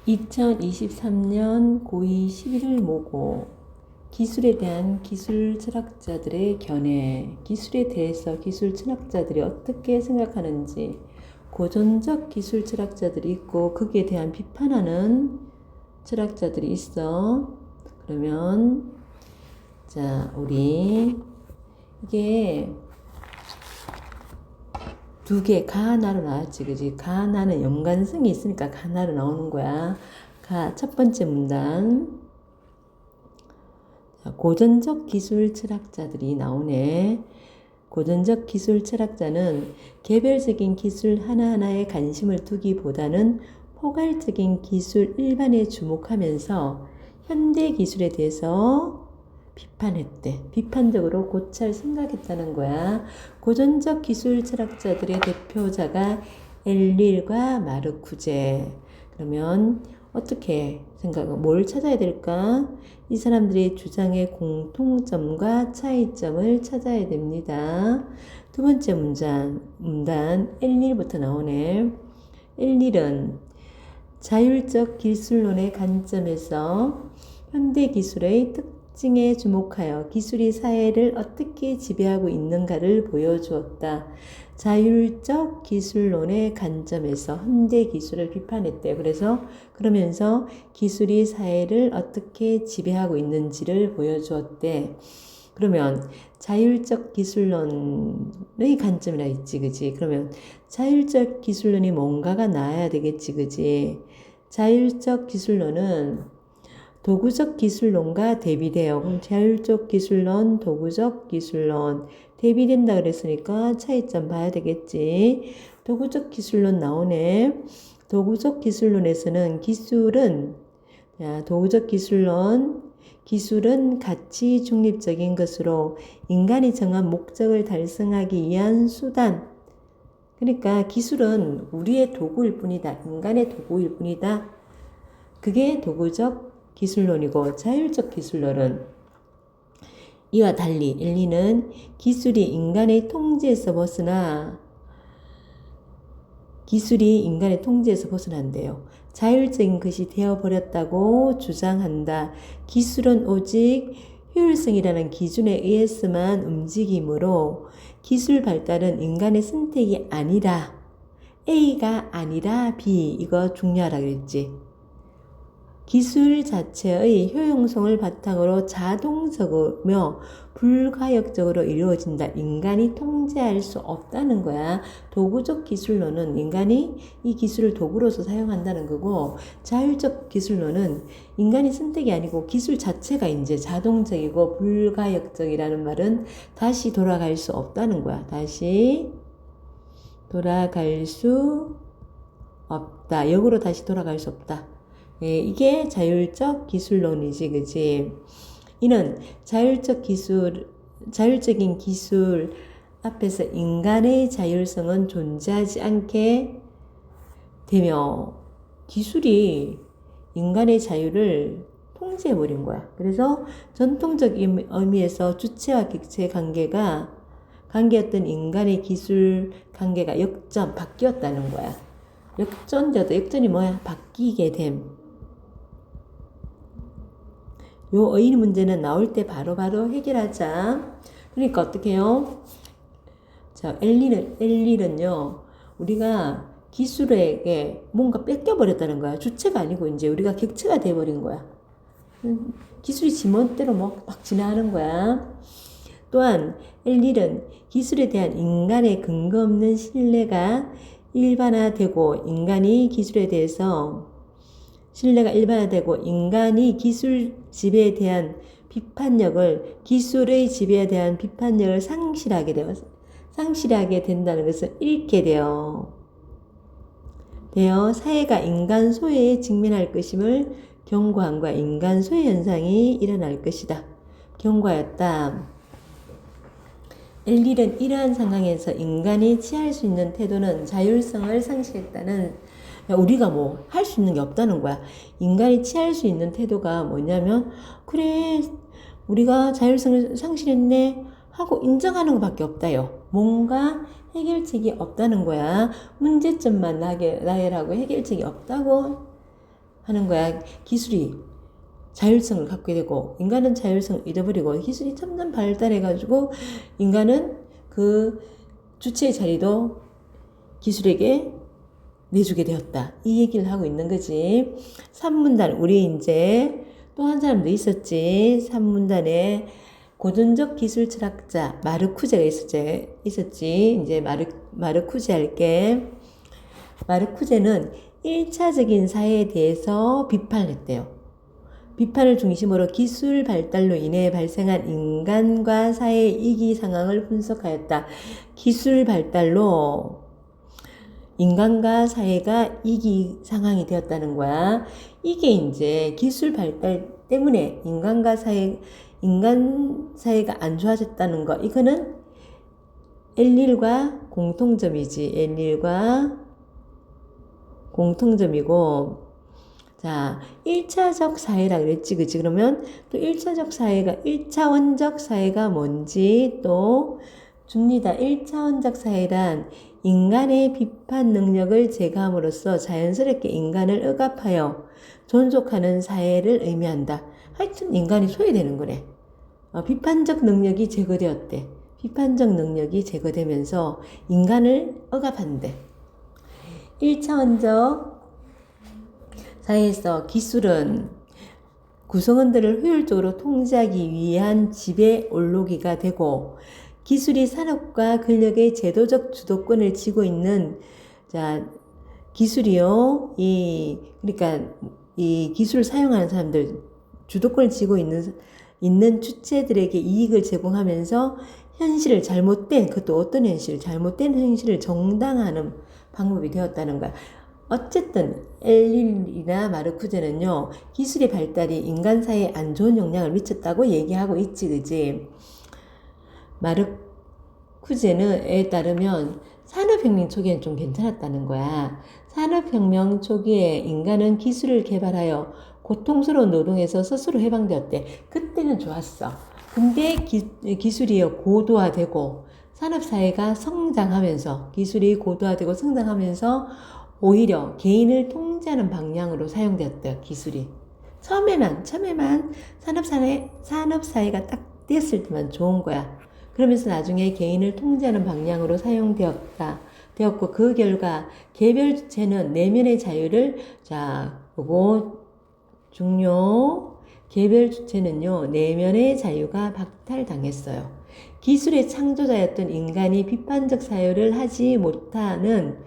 2023년 고2 11일 모고 기술에 대한 기술 철학자들의 견해, 기술에 대해서 기술 철학자들이 어떻게 생각하는지, 고전적 기술 철학자들이 있고 거기에 대한 비판하는 철학자들이 있어. 그러면 자, 우리 이게 두 개, 가나로 나왔지, 그지? 가나는 연관성이 있으니까 가나로 나오는 거야. 첫 번째 문단. 자, 고전적 기술 철학자들이 나오네. 고전적 기술 철학자는 개별적인 기술 하나하나에 관심을 두기보다는 포괄적인 기술 일반에 주목하면서 현대 기술에 대해서 비판했대. 비판적으로 고찰 생각했다는 거야. 고전적 기술 철학자들의 대표자가 엘릴과 마르쿠제. 그러면 어떻게 뭘 찾아야 될까? 이 사람들의 주장의 공통점과 차이점을 찾아야 됩니다. 두 번째 문단 엘릴부터 나오네. 엘릴은 자율적 기술론의 관점에서 현대 기술의 특징에 주목하여 기술이 사회를 어떻게 지배하고 있는가를 보여주었다. 자율적 기술론의 관점에서 현대 기술을 비판했대요. 그러면서 기술이 사회를 어떻게 지배하고 있는지를 보여주었대. 그러면 자율적 기술론의 관점이라 있지, 그지? 그러면 자율적 기술론이 뭔가가 나와야 되겠지, 그지? 자율적 기술론은 도구적 기술론과 대비돼요. 그럼 자율적 기술론, 도구적 기술론 대비된다 그랬으니까 차이점 봐야 되겠지. 도구적 기술론 나오네. 도구적 기술론에서는 도구적 기술은 가치 중립적인 것으로 인간이 정한 목적을 달성하기 위한 수단. 그러니까 기술은 우리의 도구일 뿐이다. 인간의 도구일 뿐이다. 그게 도구적 기술론이고, 자율적 기술론은 이와 달리 엘리는 기술이 인간의 통제에서 벗어난대요. 자율적인 것이 되어버렸다고 주장한다. 기술은 오직 효율성이라는 기준에 의해서만 움직이므로 기술 발달은 인간의 선택이 아니라 A가 아니라 B, 이거 중요하라 그랬지. 기술 자체의 효용성을 바탕으로 자동적이며 불가역적으로 이루어진다. 인간이 통제할 수 없다는 거야. 도구적 기술론은 인간이 이 기술을 도구로서 사용한다는 거고, 자율적 기술론은 인간이 선택이 아니고 기술 자체가 이제 자동적이고 불가역적이라는 말은 다시 돌아갈 수 없다는 거야. 다시 돌아갈 수 없다. 역으로 다시 돌아갈 수 없다. 이게 자율적 기술론이지, 그지? 이는 자율적인 기술 앞에서 인간의 자율성은 존재하지 않게 되며 기술이 인간의 자유를 통제해버린 거야. 그래서 전통적 의미에서 주체와 객체 관계였던 인간의 기술 관계가 바뀌었다는 거야. 역전이 뭐야? 바뀌게 됨. 요 의의 문제는 나올 때 바로바로 해결하자. 그러니까 어떻게 해요? 자, 엘릴은요, 우리가 기술에게 뭔가 뺏겨버렸다는 거야. 주체가 아니고 이제 우리가 객체가 돼버린 거야. 기술이 지멋대로 막 지나가는 거야. 또한 엘릴은 기술에 대한 인간의 근거 없는 신뢰가 일반화되고 인간이 기술에 대해서 인간이 기술의 지배에 대한 비판력을 상실하게 된다는 것을 잃게 되어 사회가 인간 소외에 직면할 것임을 경고함과 인간 소외 현상이 일어날 것이다. 경고하였다. 엘릴은 이러한 상황에서 인간이 취할 수 있는 태도는 자율성을 상실했다는, 우리가 할 수 있는 게 없다는 거야. 인간이 취할 수 있는 태도가 뭐냐면, 그래, 우리가 자율성을 상실했네 하고 인정하는 것밖에 없다요. 뭔가 해결책이 없다는 거야. 문제점만 나열하고 해결책이 없다고 하는 거야. 기술이 자율성을 갖게 되고 인간은 자율성을 잃어버리고 기술이 점점 발달해가지고 인간은 그 주체의 자리도 기술에게 내주게 되었다. 이 얘기를 하고 있는 거지. 산문단 우리 이제 또 한 사람도 있었지. 산문단에 고전적 기술 철학자 마르쿠제가 있었지. 이제 마르쿠제 할게. 마르쿠제는 1차적인 사회에 대해서 비판을 했대요. 비판을 중심으로 기술 발달로 인해 발생한 인간과 사회의 이기 상황을 분석하였다. 기술 발달로 인간과 사회가 이기 상황이 되었다는 거야. 이게 이제 기술 발달 때문에 인간 사회가 안 좋아졌다는 거. 이거는 엘릴과 공통점이지. 엘릴과 공통점이고. 자, 1차적 사회라 그랬지. 그치? 그러면 또 1차원적 사회가 뭔지 또 줍니다. 1차원적 사회란 인간의 비판 능력을 제거함으로써 자연스럽게 인간을 억압하여 존속하는 사회를 의미한다. 하여튼 인간이 소외되는 거래. 비판적 능력이 제거되었대. 비판적 능력이 제거되면서 인간을 억압한대. 1차원적 사회에서 기술은 구성원들을 효율적으로 통제하기 위한 지배 올로기가 되고 기술이 산업과 권력의 제도적 주도권을 쥐고 있는 기술이요. 그러니까 이 기술을 사용하는 사람들 주도권을 쥐고 있는 주체들에게 이익을 제공하면서 현실을 그것도 어떤 잘못된 현실을 정당화하는 방법이 되었다는 거야. 어쨌든 엘릴이나 마르쿠제는요. 기술의 발달이 인간 사회에 안 좋은 영향을 미쳤다고 얘기하고 있지. 그지? 마르쿠제에 따르면 산업혁명 초기엔 좀 괜찮았다는 거야. 산업혁명 초기에 인간은 기술을 개발하여 고통스러운 노동에서 스스로 해방되었대. 그때는 좋았어. 근데 기술이 고도화되고 산업사회가 성장하면서 기술이 고도화되고 성장하면서 오히려 개인을 통제하는 방향으로 사용되었대요. 기술이. 처음에만 산업사회가 딱 됐을 때만 좋은 거야. 그러면서 나중에 개인을 통제하는 방향으로 되었고 그 결과 개별 주체는 내면의 자유를 요거 중요. 개별 주체는요. 내면의 자유가 박탈당했어요. 기술의 창조자였던 인간이 비판적 사유를 하지 못하는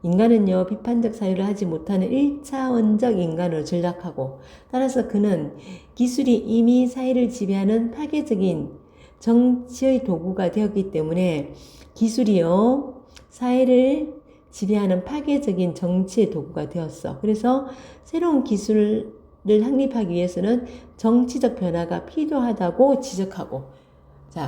1차원적 인간으로 전락하고 따라서 그는 기술이 이미 사회를 지배하는 파괴적인 정치의 도구가 되었기 때문에 기술이요. 사회를 지배하는 파괴적인 정치의 도구가 되었어. 그래서 새로운 기술을 확립하기 위해서는 정치적 변화가 필요하다고 지적하고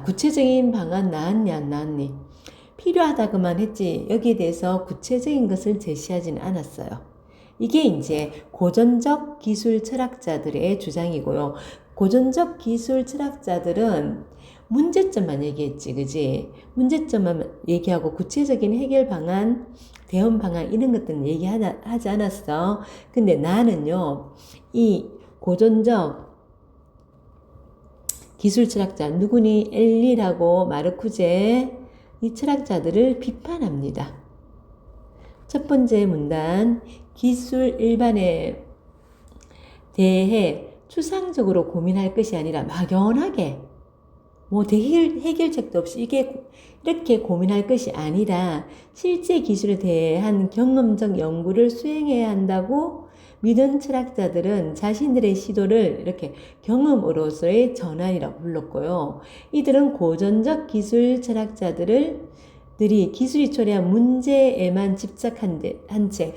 구체적인 방안 나왔니 안 나왔니? 필요하다고만 했지 여기에 대해서 구체적인 것을 제시하지는 않았어요. 이게 이제 고전적 기술 철학자들의 주장이고요. 고전적 기술 철학자들은 문제점만 얘기했지, 그지? 문제점만 얘기하고 구체적인 해결 방안, 대응 방안 이런 것들은 얘기하지 않았어. 근데 나는요, 이 고전적 기술 철학자 누구니 엘리라고 마르쿠제 이 철학자들을 비판합니다. 첫 번째 문단 기술 일반에 대해 추상적으로 고민할 것이 아니라 막연하게 해결책도 없이 이렇게 고민할 것이 아니라 실제 기술에 대한 경험적 연구를 수행해야 한다고 믿은 철학자들은 자신들의 시도를 이렇게 경험으로서의 전환이라고 불렀고요. 이들은 고전적 기술 철학자들이 기술이 초래한 문제에만 집착한 채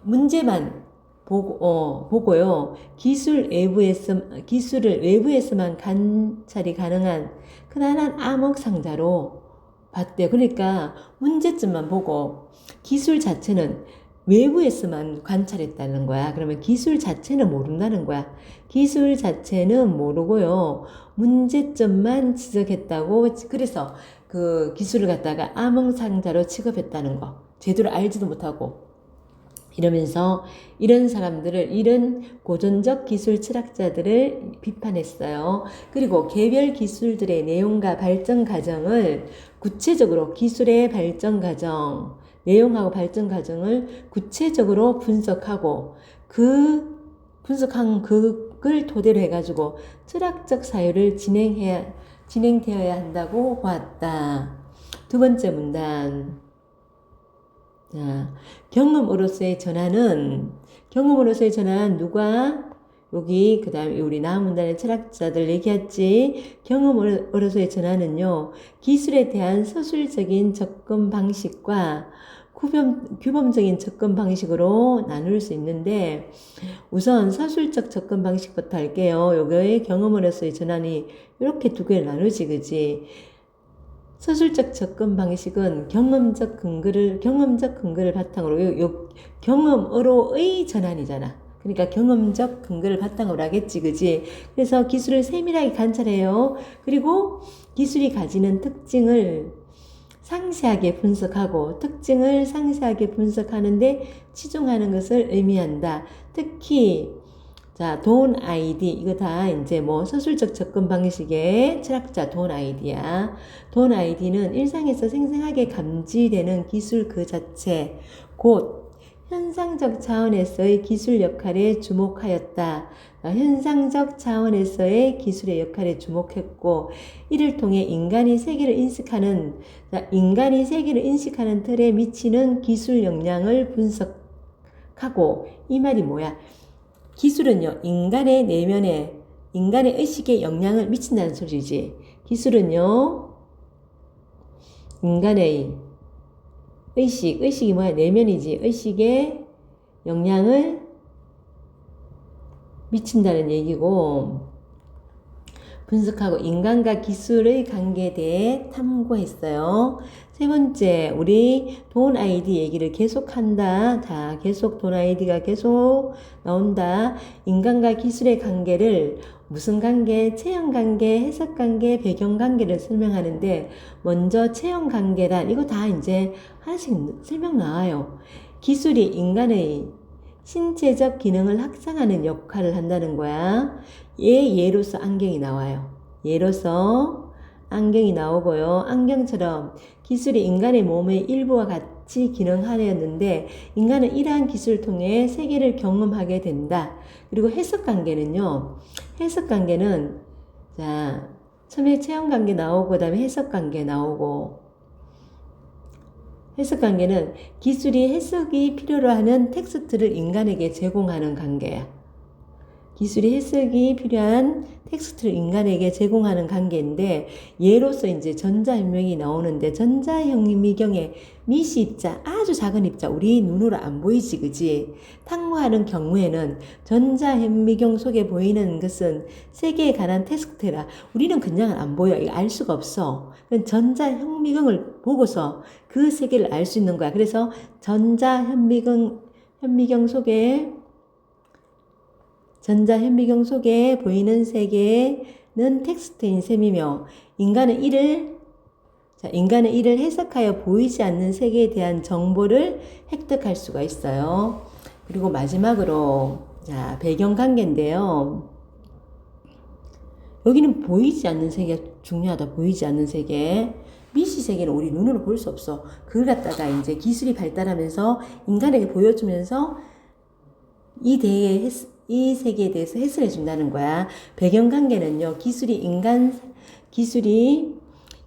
문제만 보고요. 기술을 외부에서만 관찰이 가능한 흔한 암흑상자로 봤대요. 그러니까 문제점만 보고 기술 자체는 외부에서만 관찰했다는 거야. 그러면 기술 자체는 모른다는 거야. 기술 자체는 모르고요. 문제점만 지적했다고 그래서 그 기술을 갖다가 암흑상자로 취급했다는 거. 제대로 알지도 못하고. 이러면서 이런 사람들을, 이런 고전적 기술 철학자들을 비판했어요. 그리고 개별 기술들의 내용과 발전 과정을 구체적으로 기술의 발전 과정, 내용하고 발전 과정을 구체적으로 분석하고 그 분석한 그걸 토대로 해가지고 철학적 사유를 진행되어야 한다고 보았다. 두 번째 문단. 자, 경험으로서의 전환은 누가 여기 그 다음에 우리 나온 문단의 철학자들 얘기했지. 경험으로서의 전환은요, 기술에 대한 서술적인 접근 방식과 규범적인 접근 방식으로 나눌 수 있는데, 우선 서술적 접근 방식부터 할게요. 요거의 경험으로서의 전환이 이렇게 두 개를 나누지, 그지? 서술적 접근 방식은 경험적 근거를 바탕으로, 경험으로의 전환이잖아. 그러니까 경험적 근거를 바탕으로 하겠지, 그지? 그래서 기술을 세밀하게 관찰해요. 그리고 기술이 가지는 특징을 상세하게 분석하고, 특징을 상세하게 분석하는데 치중하는 것을 의미한다. 특히 자, 돈 아이디, 이거 다 이제 뭐 서술적 접근 방식의 철학자 돈 아이디야. 돈 아이디는 일상에서 생생하게 감지되는 기술 그 자체, 곧 현상적 차원에서의 기술 역할에 주목하였다. 현상적 차원에서의 기술의 역할에 주목했고, 이를 통해 인간이 세계를 인식하는 틀에 미치는 기술 역량을 분석하고, 이 말이 뭐야? 기술은요, 인간의 내면에, 인간의 의식에 영향을 미친다는 소리지. 기술은요, 인간의 의식이 뭐야? 내면이지. 의식에 영향을 미친다는 얘기고, 분석하고 인간과 기술의 관계에 대해 탐구했어요. 세 번째, 우리 돈 아이디 얘기를 계속한다. 다 계속 돈 아이디가 계속 나온다. 인간과 기술의 관계를 무슨 관계, 체형 관계, 해석 관계, 배경 관계를 설명하는데, 먼저 체형 관계란, 이거 다 이제 하나씩 설명 나와요. 기술이 인간의 신체적 기능을 확장하는 역할을 한다는 거야. 예로서 안경이 나와요. 예로서 안경이 나오고요. 안경처럼 기술이 인간의 몸의 일부와 같이 기능하였는데, 인간은 이러한 기술을 통해 세계를 경험하게 된다. 그리고 해석관계는요. 해석관계는 자, 처음에 체험관계 나오고 그 다음에 해석관계 나오고, 해석관계는 기술이 해석이 필요로 하는 텍스트를 인간에게 제공하는 관계야. 기술이 해석이 필요한 텍스트를 인간에게 제공하는 관계인데, 예로서 이제 전자현미경이 나오는데, 전자현미경의 미시 입자, 아주 작은 입자, 우리 눈으로 안 보이지, 그지? 탐구하는 경우에는 전자현미경 속에 보이는 것은 세계에 관한 텍스트라. 우리는 그냥 안 보여. 이거 알 수가 없어. 전자현미경을 보고서 그 세계를 알 수 있는 거야. 그래서 전자현미경 속에 보이는 세계는 텍스트인 셈이며, 인간은 이를 해석하여 보이지 않는 세계에 대한 정보를 획득할 수가 있어요. 그리고 마지막으로, 자, 배경관계인데요. 여기는 보이지 않는 세계가 중요하다. 보이지 않는 세계. 미시 세계는 우리 눈으로 볼 수 없어. 그걸 갖다가 이제 기술이 발달하면서 인간에게 보여주면서 이 세계에 대해서 해설해 준다는 거야. 배경관계는요, 기술이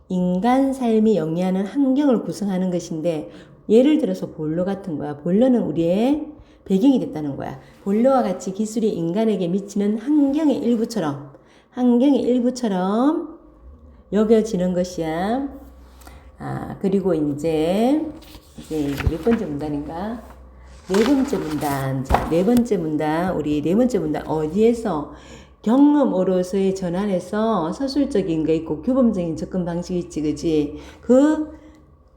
인간 삶이 영위하는 환경을 구성하는 것인데, 예를 들어서 본러 같은 거야. 본러는 우리의 배경이 됐다는 거야. 본러와 같이 기술이 인간에게 미치는 환경의 일부처럼 여겨지는 것이야. 그리고 이제 몇 번째 문단인가? 네 번째 문단. 자, 네 번째 문단. 우리 네 번째 문단 어디에서 경험으로서의 전환에서 서술적인 거 있고 규범적인 접근 방식이 있지, 그지? 그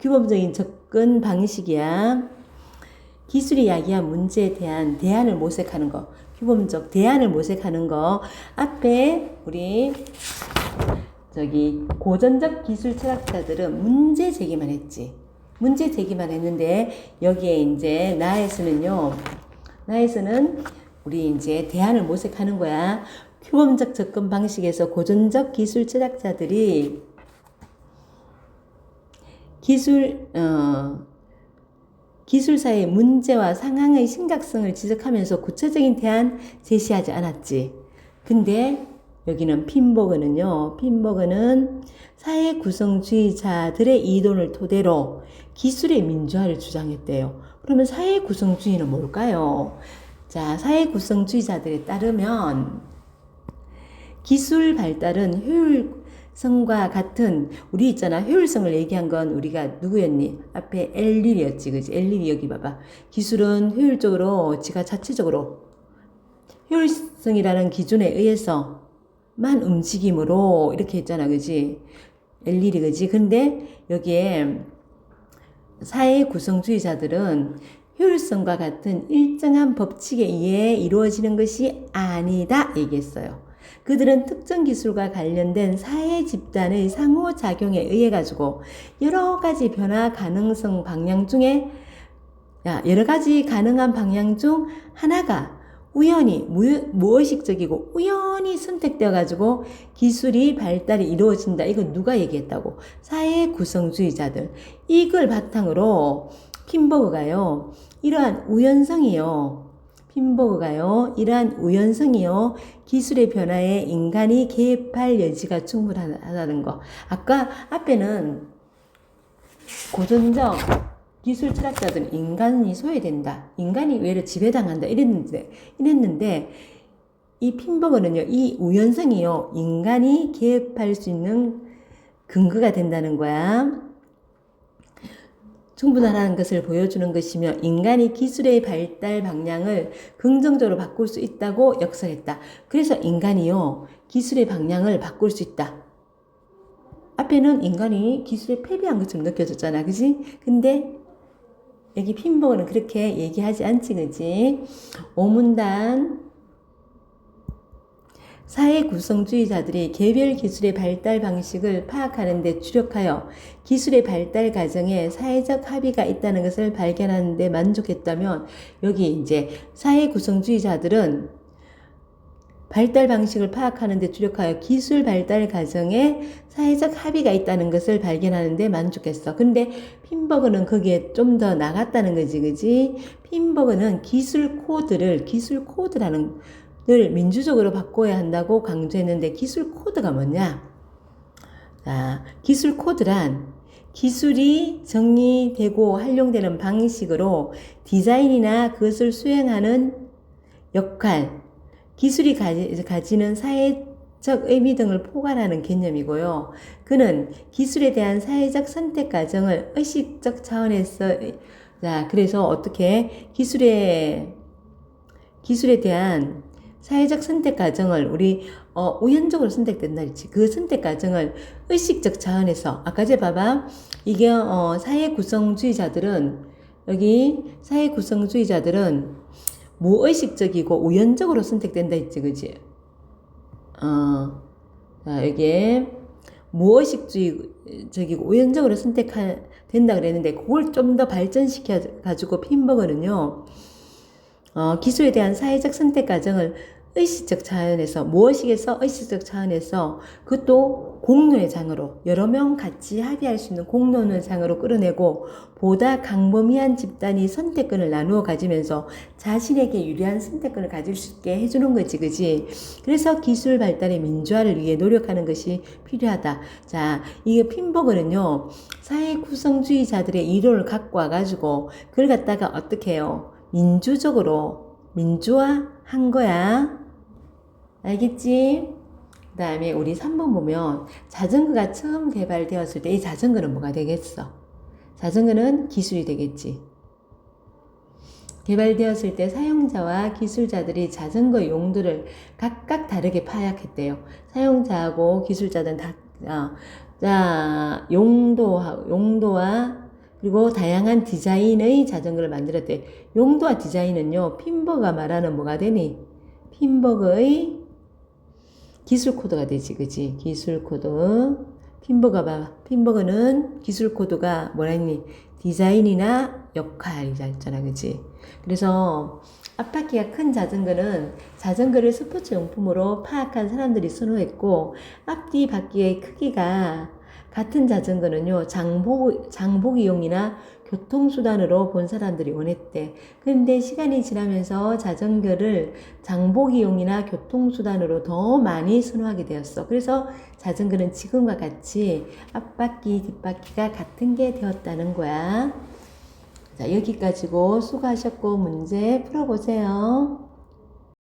규범적인 접근 방식이야. 기술이 야기한 문제에 대한 대안을 모색하는 거. 규범적 대안을 모색하는 거. 앞에 우리 고전적 기술 철학자들은 문제 제기만 했지. 문제 제기만 했는데 여기에 이제 나에서는 우리 이제 대안을 모색하는 거야. 규범적 접근 방식에서 고전적 기술 철학자들이 기술사의 문제와 상황의 심각성을 지적하면서 구체적인 대안 제시하지 않았지. 근데 여기는 핀버그는 사회 구성주의자들의 이론을 토대로 기술의 민주화를 주장했대요. 그러면 사회 구성주의는 뭘까요? 자, 사회 구성주의자들에 따르면 기술 발달은 효율성과 같은, 우리 있잖아. 효율성을 얘기한 건 우리가 누구였니? 앞에 엘릴이었지, 그지? 엘릴이 여기 봐봐. 기술은 효율적으로, 지가 자체적으로 효율성이라는 기준에 의해서만 움직임으로 이렇게 했잖아, 그지? 엘릴이, 그지? 근데 여기에 사회 구성주의자들은 효율성과 같은 일정한 법칙에 의해 이루어지는 것이 아니다 얘기했어요. 그들은 특정 기술과 관련된 사회 집단의 상호작용에 의해 가지고 여러 가지 가능한 방향 중 하나가 우연히 무의식적이고 우연히 선택되어 가지고 기술이 발달이 이루어진다. 이건 누가 얘기했다고? 사회 구성주의자들. 이걸 바탕으로 핀버그가요. 이러한 우연성이요. 기술의 변화에 인간이 개입할 여지가 충분하다는 거. 아까 앞에는 고전적 기술 철학자들은 인간이 소외된다. 인간이 외로 지배당한다. 이랬는데 이 핀버그는요. 이 우연성이요. 인간이 개입할 수 있는 근거가 된다는 거야. 충분하다는 것을 보여주는 것이며 인간이 기술의 발달 방향을 긍정적으로 바꿀 수 있다고 역설했다. 그래서 인간이요. 기술의 방향을 바꿀 수 있다. 앞에는 인간이 기술에 패배한 것처럼 느껴졌잖아. 그지? 근데 여기 핀버그는 그렇게 얘기하지 않지. 그지? 오문단 사회 구성주의자들이 개별 기술의 발달 방식을 파악하는 데 주력하여 기술의 발달 과정에 사회적 합의가 있다는 것을 발견하는 데 만족했다면, 여기 이제 사회 구성주의자들은 발달 방식을 파악하는 데 주력하여 기술 발달 과정에 사회적 합의가 있다는 것을 발견하는 데 만족했어. 근데 핀버그는 거기에 좀 더 나갔다는 거지. 그지? 핀버그는 기술 코드라는 늘 민주적으로 바꿔야 한다고 강조했는데 기술 코드가 뭐냐? 자, 기술 코드란 기술이 정리되고 활용되는 방식으로 디자인이나 그것을 수행하는 역할, 기술이 가지는 사회적 의미 등을 포괄하는 개념이고요. 그는 기술에 대한 사회적 선택 과정을 의식적 차원에서, 자, 그래서 어떻게 기술에 대한 사회적 선택 과정을 우리 우연적으로 선택된다 했지. 그 선택 과정을 의식적 차원에서, 아까 제 봐봐. 이게 사회 구성주의자들은 무의식적이고 우연적으로 선택된다 했지. 그지? 자, 이게 무의식적이고 우연적으로 선택된다 그랬는데 그걸 좀 더 발전시켜 가지고 핀버그는요. 기술에 대한 사회적 선택 과정을 의식적 차원에서, 무의식에서 의식적 차원에서, 그것도 공론의 장으로, 여러 명 같이 합의할 수 있는 공론의 장으로 끌어내고, 보다 강범위한 집단이 선택권을 나누어 가지면서 자신에게 유리한 선택권을 가질 수 있게 해주는 거지, 그지? 그래서 기술 발달의 민주화를 위해 노력하는 것이 필요하다. 자, 이게 핀버그는요, 사회 구성주의자들의 이론을 갖고 와가지고, 그걸 갖다가 어떻게 해요? 민주화한 거야. 알겠지? 그 다음에 우리 3번 보면 자전거가 처음 개발되었을 때 이 자전거는 뭐가 되겠어? 자전거는 기술이 되겠지. 개발되었을 때 사용자와 기술자들이 자전거 용도를 각각 다르게 파악했대요. 사용자하고 기술자들은 용도와 그리고 다양한 디자인의 자전거를 만들었대. 용도와 디자인은요, 핀버그가 말하는 뭐가 되니? 핀버그의 기술 코드가 되지, 그지? 기술 코드. 핀버거 봐. 핀버거는 기술 코드가 뭐라 했니? 디자인이나 역할이잖아, 그치? 그래서 앞바퀴가 큰 자전거는 자전거를 스포츠 용품으로 파악한 사람들이 선호했고, 앞뒤 바퀴의 크기가 같은 자전거는요, 장보기용이나 교통수단으로 본 사람들이 원했대. 근데 시간이 지나면서 자전거를 장보기용이나 교통수단으로 더 많이 선호하게 되었어. 그래서 자전거는 지금과 같이 앞바퀴, 뒷바퀴가 같은 게 되었다는 거야. 자, 여기까지고 수고하셨고 문제 풀어보세요.